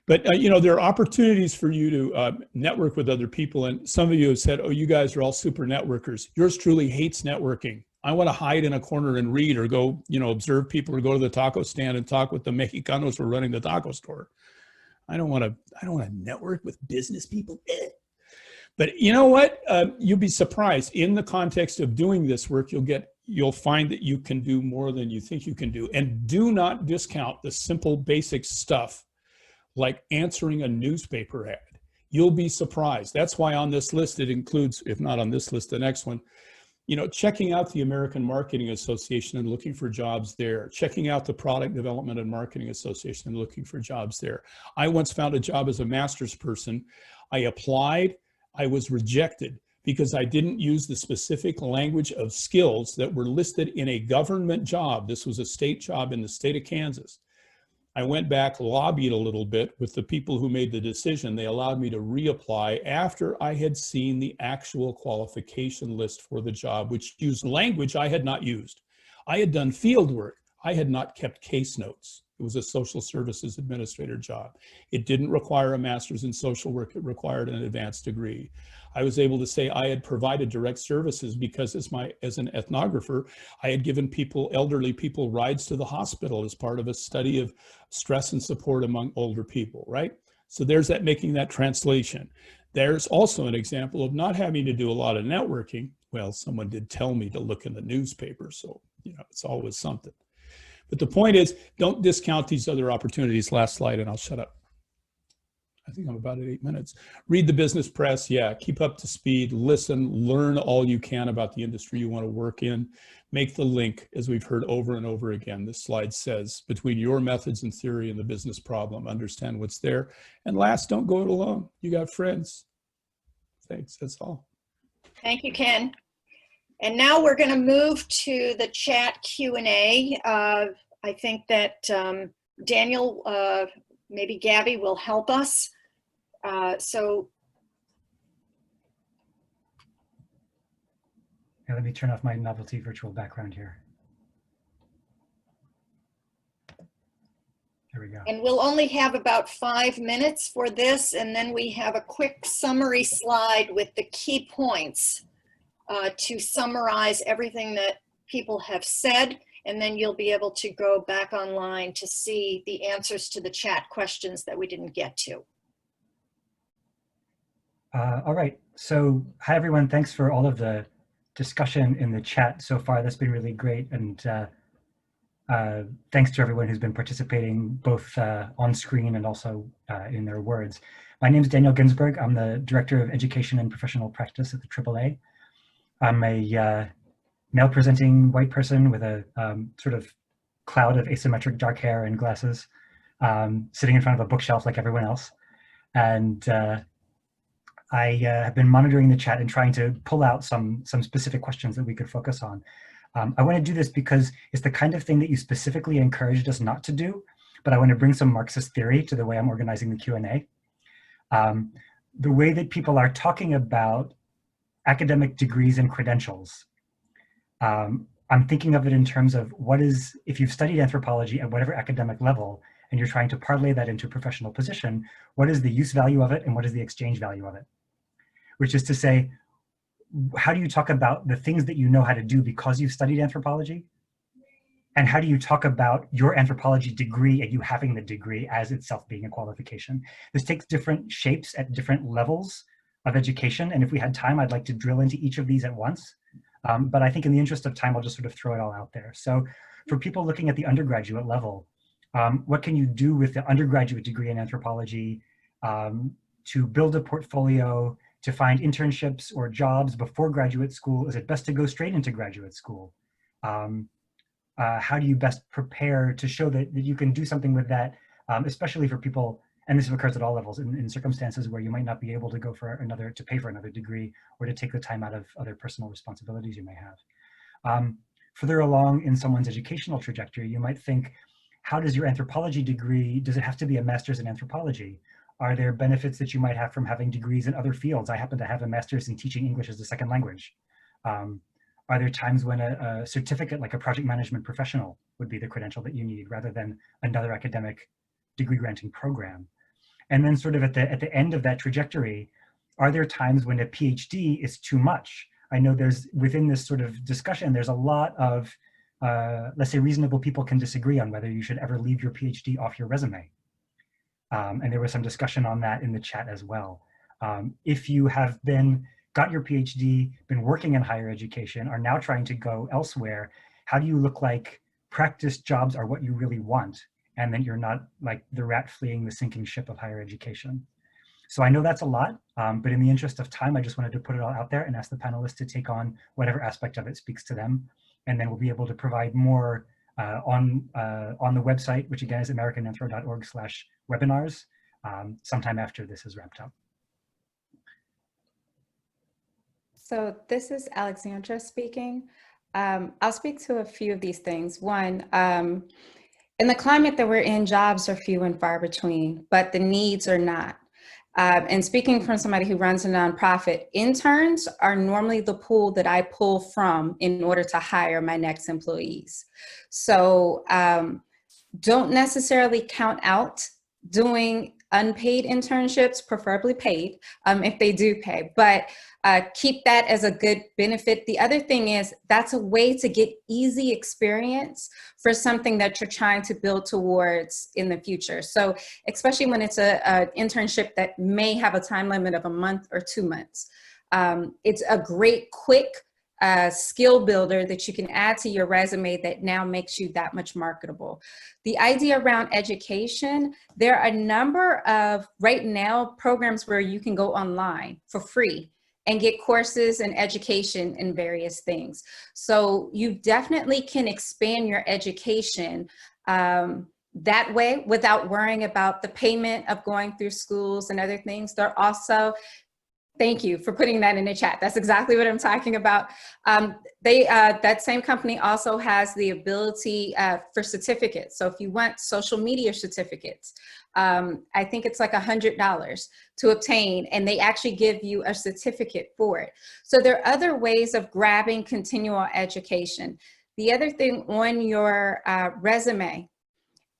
F: But, you know, there are opportunities for you to network with other people. And some of you have said, oh, you guys are all super networkers. Yours truly hates networking. I want to hide in a corner and read, or go, you know, observe people, or go to the taco stand and talk with the Mexicanos who are running the taco store. I don't want to network with business people. But you know what? You'll be surprised. In the context of doing this work, you'll find that you can do more than you think you can do. And do not discount the simple, basic stuff like answering a newspaper ad. You'll be surprised. That's why on this list it includes, if not on this list, the next one, you know, checking out the American Marketing Association and looking for jobs there, checking out the Product Development and Marketing Association and looking for jobs there. I once found a job as a master's person. I applied, I was rejected because I didn't use the specific language of skills that were listed in a government job. This was a state job in the state of Kansas. I went back, lobbied a little bit with the people who made the decision. They allowed me to reapply after I had seen the actual qualification list for the job, which used language I had not used. I had done field work. I had not kept case notes. It was a social services administrator job. It didn't require a master's in social work. It required an advanced degree. I was able to say I had provided direct services because as an ethnographer, I had given elderly people rides to the hospital as part of a study of stress and support among older people, right? So there's that, making that translation. There's also an example of not having to do a lot of networking. Well, someone did tell me to look in the newspaper, so, you know, it's always something. But the point is, don't discount these other opportunities. Last slide, and I'll shut up. I think I'm about at 8 minutes. Read the business press. Yeah, keep up to speed. Listen, learn all you can about the industry you want to work in. Make the link, as we've heard over and over again. This slide says, between your methods and theory and the business problem, understand what's there. And last, don't go it alone. You got friends. Thanks, that's all.
A: Thank you, Ken. And now we're going to move to the chat Q&A. I think that Daniel, maybe Gabby will help us. So
G: yeah, let me turn off my novelty virtual background here. There we go.
A: And we'll only have about 5 minutes for this, and then we have a quick summary slide with the key points to summarize everything that people have said, and then you'll be able to go back online to see the answers to the chat questions that we didn't get to.
G: All right, so hi everyone, thanks for all of the discussion in the chat so far. That's been really great, and thanks to everyone who's been participating both on screen and also in their words. My name is Daniel Ginsberg. I'm the Director of Education and Professional Practice at the AAA. I'm a male-presenting white person with a sort of cloud of asymmetric dark hair and glasses, sitting in front of a bookshelf like everyone else. And I have been monitoring the chat and trying to pull out some specific questions that we could focus on. I want to do this because it's the kind of thing that you specifically encouraged us not to do, but I want to bring some Marxist theory to the way I'm organizing the Q&A. The way that people are talking about academic degrees and credentials, I'm thinking of it in terms of what is, if you've studied anthropology at whatever academic level and you're trying to parlay that into a professional position, what is the use value of it and what is the exchange value of it? Which is to say, how do you talk about the things that you know how to do because you've studied anthropology? And how do you talk about your anthropology degree and you having the degree as itself being a qualification? This takes different shapes at different levels of education. And if we had time, I'd like to drill into each of these at once. But I think in the interest of time, I'll just sort of throw it all out there. So for people looking at the undergraduate level, what can you do with the undergraduate degree in anthropology to build a portfolio, to find internships or jobs before graduate school? Is it best to go straight into graduate school? How do you best prepare to show that you can do something with that, especially for people, and this occurs at all levels, in circumstances where you might not be able to go for to pay for another degree or to take the time out of other personal responsibilities you may have. Further along in someone's educational trajectory, you might think, how does your anthropology degree, does it have to be a master's in anthropology? Are there benefits that you might have from having degrees in other fields? I happen to have a master's in teaching English as a second language. Are there times when a certificate like a project management professional would be the credential that you need rather than another academic degree granting program? And then sort of at the end of that trajectory, are there times when a PhD is too much? I know there's, within this sort of discussion, there's a lot of, let's say, reasonable people can disagree on whether you should ever leave your PhD off your resume. And there was some discussion on that in the chat as well. If you have got your PhD, been working in higher education, are now trying to go elsewhere, how do you look like practice jobs are what you really want, and then you're not like the rat fleeing the sinking ship of higher education? So I know that's a lot, but in the interest of time, I just wanted to put it all out there and ask the panelists to take on whatever aspect of it speaks to them. And then we'll be able to provide more on the website, which again is americananthro.org/webinars, sometime after this is wrapped up.
E: So this is Alexandra speaking. I'll speak to a few of these things. One, in the climate that we're in, jobs are few and far between, but the needs are not. And speaking from somebody who runs a nonprofit, interns are normally the pool that I pull from in order to hire my next employees. So don't necessarily count out doing unpaid internships, preferably paid, if they do pay, but keep that as a good benefit. The other thing is that's a way to get easy experience for something that you're trying to build towards in the future. So especially when it's an internship that may have a time limit of a month or 2 months, it's a great quick skill builder that you can add to your resume that now makes you that much marketable. The idea around education, there are a number of, right now, programs where you can go online for free and get courses and education in various things. So you definitely can expand your education that way without worrying about the payment of going through schools and other things. They're also, thank you for putting that in the chat. That's exactly what I'm talking about. That same company also has the ability for certificates. So if you want social media certificates, I think it's like $100 to obtain, and they actually give you a certificate for it. So there are other ways of grabbing continual education. The other thing on your resume,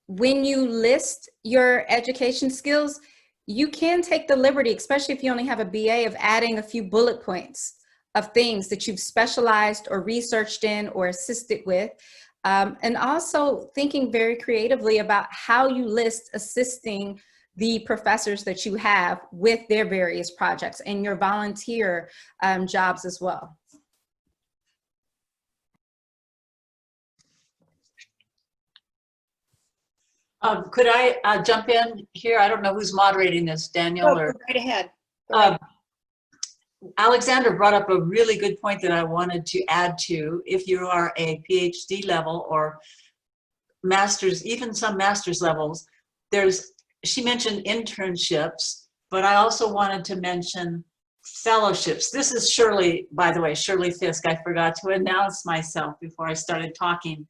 E: when you list your education skills, you can take the liberty, especially if you only have a BA, of adding a few bullet points of things that you've specialized or researched in or assisted with. And also thinking very creatively about how you list assisting the professors that you have with their various projects and your volunteer jobs as well.
C: Could I jump in here? I don't know who's moderating this, Daniel or?
A: Go right ahead.
C: Alexandra brought up a really good point that I wanted to add to. If you are a PhD level or master's, even some master's levels, she mentioned internships, but I also wanted to mention fellowships. This is Shirley, by the way, Shirley Fiske. I forgot to announce myself before I started talking.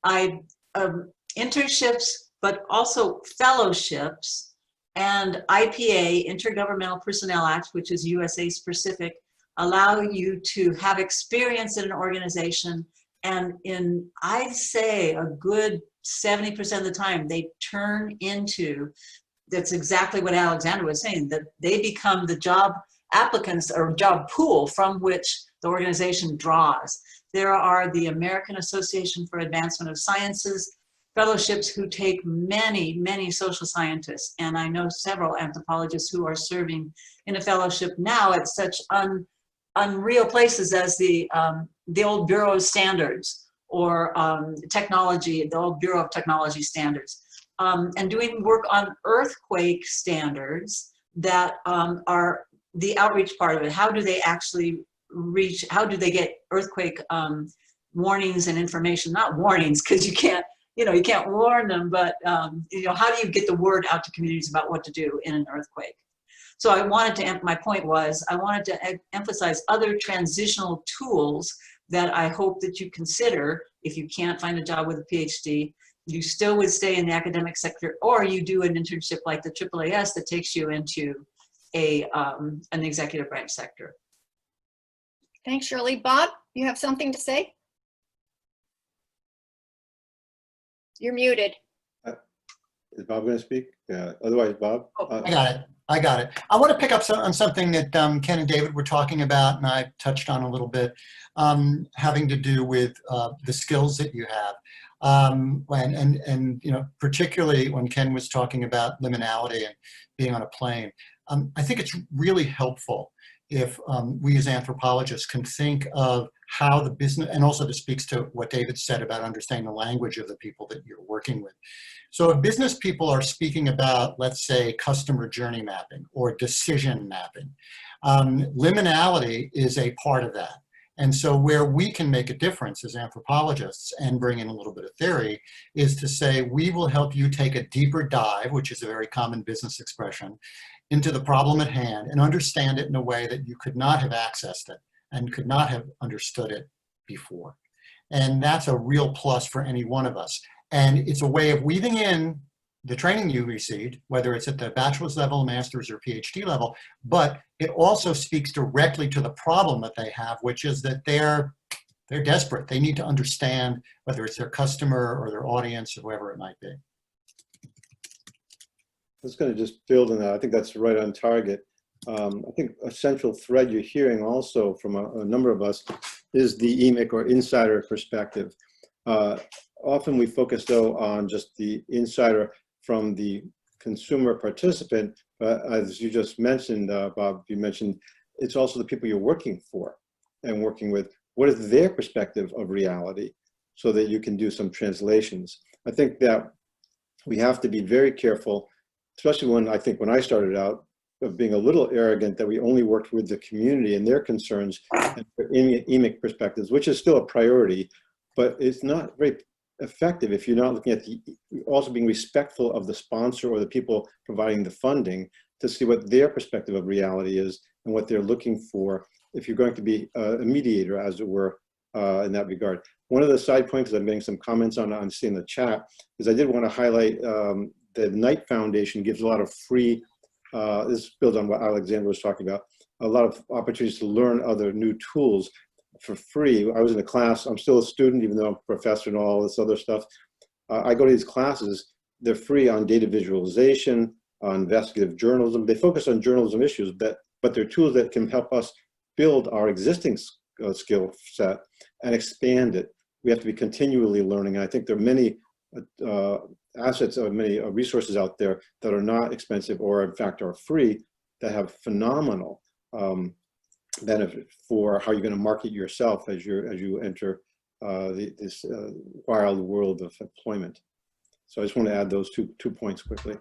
C: Internships, but also fellowships, and IPA, Intergovernmental Personnel Act, which is USA specific, allow you to have experience in an organization, and I'd say a good 70% of the time, they turn into, that's exactly what Alexandra was saying, that they become the job applicants or job pool from which the organization draws. There are the American Association for Advancement of Sciences fellowships who take many, many social scientists. And I know several anthropologists who are serving in a fellowship now at such unreal places as the old Bureau of Standards or technology, the old Bureau of Technology Standards, and doing work on earthquake standards that are the outreach part of it. How do they actually reach, how do they get earthquake warnings and information? Not warnings, because you can't warn them, but how do you get the word out to communities about what to do in an earthquake? So I wanted to, my point was, I wanted to emphasize other transitional tools that I hope that you consider if you can't find a job with a PhD. You still would stay in the academic sector, or you do an internship like the AAAS that takes you into an executive branch sector.
A: Thanks, Shirley. Bob, you have something to say? You're muted.
D: Is Bob going to speak? Yeah. Otherwise, Bob.
B: I got it. I got it. I want to pick up on something that Ken and David were talking about, and I touched on a little bit, having to do with the skills that you have. And you know, particularly when Ken was talking about liminality and being on a plane, I think it's really helpful if we as anthropologists can think of how the business, and also this speaks to what David said about understanding the language of the people that you're working with. So if business people are speaking about, let's say, customer journey mapping or decision mapping, liminality is a part of that. And so where we can make a difference as anthropologists and bring in a little bit of theory is to say, we will help you take a deeper dive, which is a very common business expression, into the problem at hand and understand it in a way that you could not have accessed it and could not have understood it before. And that's a real plus for any one of us. And it's a way of weaving in the training you received, whether it's at the bachelor's level, master's, or PhD level, but it also speaks directly to the problem that they have, which is that they're desperate. They need to understand whether it's their customer or their audience or whoever it might be.
D: I was going to just build on that. I think that's right on target. I think a central thread you're hearing also from a number of us is the EMIC or insider perspective. Often we focus though on just the insider from the consumer participant, but as you just mentioned, Bob, you mentioned it's also the people you're working for and working with. What is their perspective of reality so that you can do some translations? I think that we have to be very careful, especially when I started out, of being a little arrogant that we only worked with the community and their concerns and their EMIC perspectives, which is still a priority, but it's not very effective if you're not looking at also being respectful of the sponsor or the people providing the funding to see what their perspective of reality is and what they're looking for if you're going to be a mediator, as it were, in that regard. One of the side points I'm getting some comments on seeing the chat is I did want to highlight the Knight Foundation gives a lot of free, this builds on what Alexandra was talking about, a lot of opportunities to learn other new tools for free. I was in a class, I'm still a student, even though I'm a professor and all this other stuff. I go to these classes, they're free on data visualization, on investigative journalism. They focus on journalism issues, but they're tools that can help us build our existing skill set and expand it. We have to be continually learning. And I think there are many assets or many resources out there that are not expensive or in fact are free that have phenomenal benefit for how you're going to market yourself as you enter this wild world of employment. So I just want to add those two points quickly.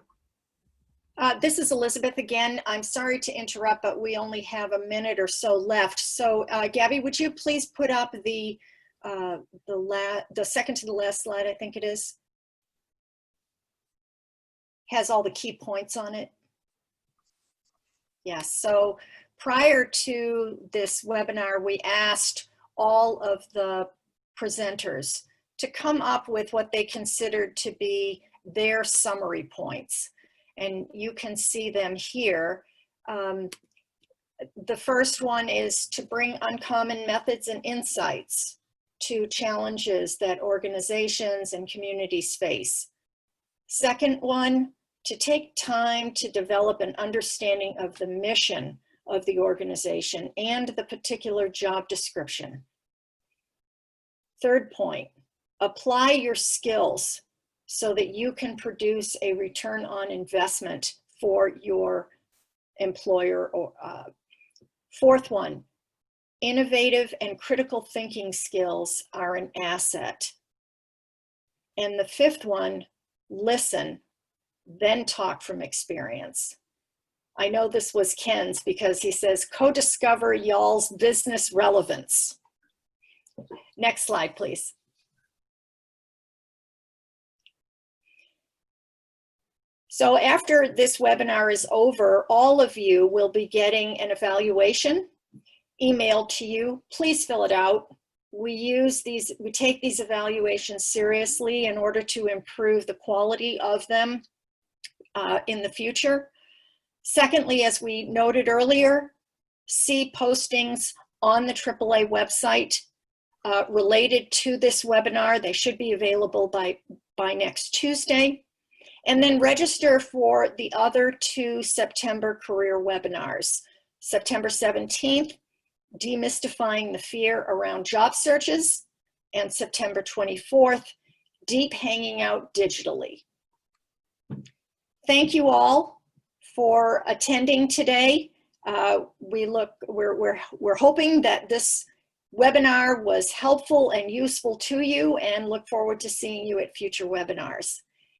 A: This is Elizabeth again. I'm sorry to interrupt, but we only have a minute or so left. So Gabby, would you please put up the second to the last slide, I think it is. Has all the key points on it. Yes, so prior to this webinar, we asked all of the presenters to come up with what they considered to be their summary points. And you can see them here. The first one is to bring uncommon methods and insights to challenges that organizations and communities face. Second one, to take time to develop an understanding of the mission of the organization and the particular job description. Third point, apply your skills so that you can produce a return on investment for your employer. Or fourth one, innovative and critical thinking skills are an asset. And the fifth one, listen, then talk from experience. I know this was Ken's because he says, co-discover y'all's business relevance. Next slide, please. So after this webinar is over, all of you will be getting an evaluation emailed to you. Please fill it out. We take these evaluations seriously in order to improve the quality of them in the future. Secondly, as we noted earlier, see postings on the AAA website related to this webinar. They should be available by next Tuesday. And then register for the other 2 September career webinars. September 17th, Demystifying the Fear Around Job Searches, and September 24th, Deep Hanging Out Digitally. Thank you all for attending today. We're hoping that this webinar was helpful and useful to you, and look forward to seeing you at future webinars.